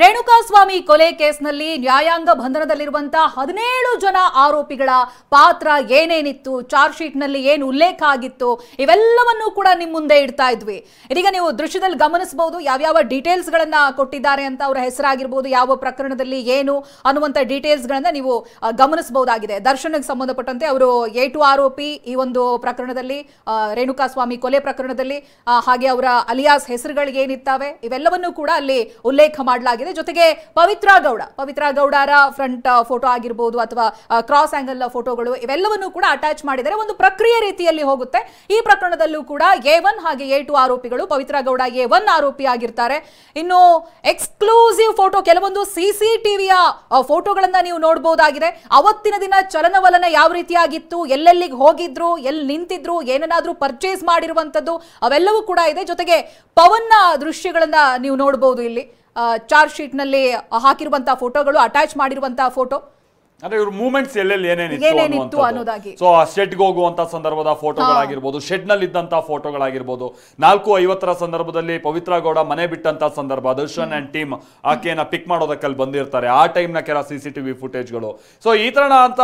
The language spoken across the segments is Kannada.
ರೇಣುಕಾಸ್ವಾಮಿ ಕೊಲೆ ಕೇಸ್ನಲ್ಲಿ ನ್ಯಾಯಾಂಗ ಬಂಧನದಲ್ಲಿರುವಂತಹ 17 ಜನ ಆರೋಪಿಗಳ ಪಾತ್ರ ಏನೇನಿತ್ತು, ಚಾರ್ಜ್ ಶೀಟ್ ನಲ್ಲಿ ಏನು ಉಲ್ಲೇಖ ಆಗಿತ್ತು, ಇವೆಲ್ಲವನ್ನೂ ಕೂಡ ನಿಮ್ಮ ಮುಂದೆ ಇಡ್ತಾ ಇದ್ವಿ. ಇದೀಗ ನೀವು ದೃಶ್ಯದಲ್ಲಿ ಗಮನಿಸಬಹುದು ಯಾವ ಡೀಟೇಲ್ಸ್ ಗಳನ್ನ ಕೊಟ್ಟಿದ್ದಾರೆ ಅಂತ, ಅವರ ಹೆಸರಾಗಿರಬಹುದು, ಯಾವ ಪ್ರಕರಣದಲ್ಲಿ ಏನು ಅನ್ನುವಂತ ಡೀಟೇಲ್ಸ್ ಗಳನ್ನ ನೀವು ಗಮನಿಸಬಹುದಾಗಿದೆ. ದರ್ಶನ್ಗೆ ಸಂಬಂಧಪಟ್ಟಂತೆ ಅವರು A2 ಆರೋಪಿ ಈ ಒಂದು ಪ್ರಕರಣದಲ್ಲಿ, ರೇಣುಕಾಸ್ವಾಮಿ ಕೊಲೆ ಪ್ರಕರಣದಲ್ಲಿ, ಹಾಗೆ ಅವರ ಅಲಿಯಾಸ್ ಹೆಸರುಗಳು ಏನಿದ್ದಾವೆ ಇವೆಲ್ಲವನ್ನೂ ಕೂಡ ಅಲ್ಲಿ ಉಲ್ಲೇಖ ಮಾಡಲಾಗಿದೆ. ಜೊತೆಗೆ ಪವಿತ್ರ ಗೌಡರ ಫ್ರಂಟ್ ಫೋಟೋ ಆಗಿರಬಹುದು ಅಥವಾ ಕ್ರಾಸ್ ಆಂಗಲ್ ಫೋಟೋಗಳು ಇವೆಲ್ಲವನ್ನೂ ಕೂಡ ಅಟ್ಯಾಚ್ ಮಾಡಿದರೆ ಒಂದು ಪ್ರಕ್ರಿಯೆ ರೀತಿಯಲ್ಲಿ ಹೋಗುತ್ತೆ. ಈ ಪ್ರಕರಣದಲ್ಲೂ ಕೂಡ A1 ಹಾಗೆ A2 ಆರೋಪಿಗಳು, ಪವಿತ್ರ ಗೌಡ A1 ಆರೋಪಿ ಆಗಿರ್ತಾರೆ. ಇನ್ನು ಎಕ್ಸ್ಕ್ಲೂಸಿವ್ ಫೋಟೋ, ಕೆಲವೊಂದು CCTVಯ ಫೋಟೋಗಳನ್ನ ನೀವು ನೋಡಬಹುದಾಗಿದೆ. ಅವತ್ತಿನ ದಿನ ಚಲನವಲನ ಯಾವ ರೀತಿಯಾಗಿತ್ತು, ಎಲ್ಲೆಲ್ಲಿಗೆ ಹೋಗಿದ್ರು, ಎಲ್ಲಿ ನಿಂತಿದ್ರು, ಏನನ್ನಾದ್ರೂ ಪರ್ಚೇಸ್ ಮಾಡಿರುವಂತದ್ದು ಅವೆಲ್ಲವೂ ಕೂಡ ಇದೆ. ಜೊತೆಗೆ ಪವನ್ನ ದೃಶ್ಯಗಳನ್ನ ನೀವು ನೋಡಬಹುದು. ಇಲ್ಲಿ ಚಾರ್ಜ್ ಶೀಟ್ ನಲ್ಲಿ ಹಾಕಿರುವಂತಹ ಫೋಟೋಗಳು, ಅಟ್ಯಾಚ್ ಮಾಡಿರುವಂತಹ ಫೋಟೋ, ಅಂದ್ರೆ ಇವ್ರ ಮೂವ್ಮೆಂಟ್ಸ್ ಎಲ್ಲೆಲ್ಲಿ ಏನೇನಿತ್ತು ಅನ್ನೋದಾಗಿ. ಸೊ ಆ ಶೆಡ್ಗೆ ಹೋಗುವಂತ ಸಂದರ್ಭದ ಫೋಟೋಗಳಾಗಿರ್ಬೋದು, ಶೆಡ್ ನಲ್ಲಿ ಇದ್ದಂತ ಫೋಟೋಗಳಾಗಿರ್ಬೋದು, 4:50 ಸಂದರ್ಭದಲ್ಲಿ ಪವಿತ್ರ ಗೌಡ ಮನೆ ಬಿಟ್ಟಂತ ಸಂದರ್ಭ, ದರ್ಶನ್ ಅಂಡ್ ಟೀಮ್ ಆಕೆಯನ್ನ ಪಿಕ್ ಮಾಡೋದಕ್ಕಲ್ಲಿ ಬಂದಿರ್ತಾರೆ. ಆ ಟೈಮ್ ನ ಕೆಲ CCTV ಫುಟೇಜ್ಗಳು, ಸೊ ಈ ತರ ಅಂತ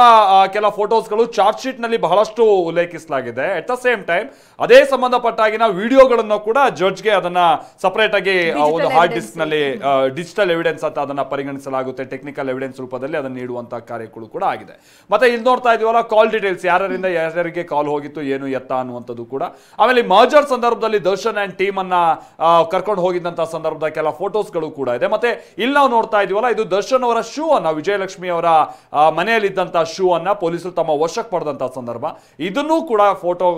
ಕೆಲ ಫೋಟೋಸ್ಗಳು ಚಾರ್ಜ್ ಶೀಟ್ ನಲ್ಲಿ ಬಹಳಷ್ಟು ಉಲ್ಲೇಖಿಸಲಾಗಿದೆ. ಅಟ್ ದ ಸೇಮ್ ಟೈಮ್ ಅದೇ ಸಂಬಂಧಪಟ್ಟಾಗಿನ ವಿಡಿಯೋಗಳನ್ನು ಕೂಡ ಜಡ್ಜ್ಗೆ ಅದನ್ನ ಸಪರೇಟ್ ಆಗಿ ಒಂದು ಹಾರ್ಡ್ ಡಿಸ್ಕ್ ನಲ್ಲಿ ಡಿಜಿಟಲ್ ಎವಿಡೆನ್ಸ್ ಅಂತ ಅದನ್ನ ಪರಿಗಣಿಸಲಾಗುತ್ತೆ. ಟೆಕ್ನಿಕಲ್ ಎವಿಡೆನ್ಸ್ ರೂಪದಲ್ಲಿ ಅದನ್ನ ನೀಡುವಂತ ಕಾರ್ಯ ಕೂಡ ಆಗಿದೆ. ಮತ್ತೆ ಇಲ್ಲಿ ನೋಡ್ತಾ ಇದೀವಲ್ಲ, ಕಾಲ್ ಡೀಟೇಲ್ಸ್, ಯಾರ್ಯಾರಿಗೆ ಕಾಲ್ ಹೋಗಿತ್ತು, ಏನು ಎತ್ತ ಅನ್ನುವಂಥದ್ದು ಕೂಡ. ಆಮೇಲೆ ಮರ್ಜರ್ ಸಂದರ್ಭದಲ್ಲಿ ದರ್ಶನ್ ಅಂಡ್ ಟೀಮ್ ಅನ್ನ ಕರ್ಕೊಂಡು ಹೋಗಿದ್ದಂತ ಸಂದರ್ಭದ ಕೆಲ ಫೋಟೋಸ್ಗಳು ಕೂಡ ಇದೆ. ಮತ್ತೆ ಇಲ್ಲಿ ನಾವು ನೋಡ್ತಾ ಇದೀವಲ್ಲ, ಇದು ದರ್ಶನ್ ಅವರ ಶೂ ಅನ್ನ, ವಿಜಯಲಕ್ಷ್ಮಿ ಅವರ ಮನೆಯಲ್ಲಿದ್ದಂತ ಶೂ ಅನ್ನ ಪೊಲೀಸರು ತಮ್ಮ ವಶಕ್ಕೆ ಪಡೆದಂತ ಸಂದರ್ಭ, ಇದನ್ನೂ ಕೂಡ ಫೋಟೋ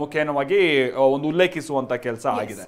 ಮುಖೇನವಾಗಿ ಒಂದು ಉಲ್ಲೇಖಿಸುವಂತ ಕೆಲಸ ಆಗಿದೆ.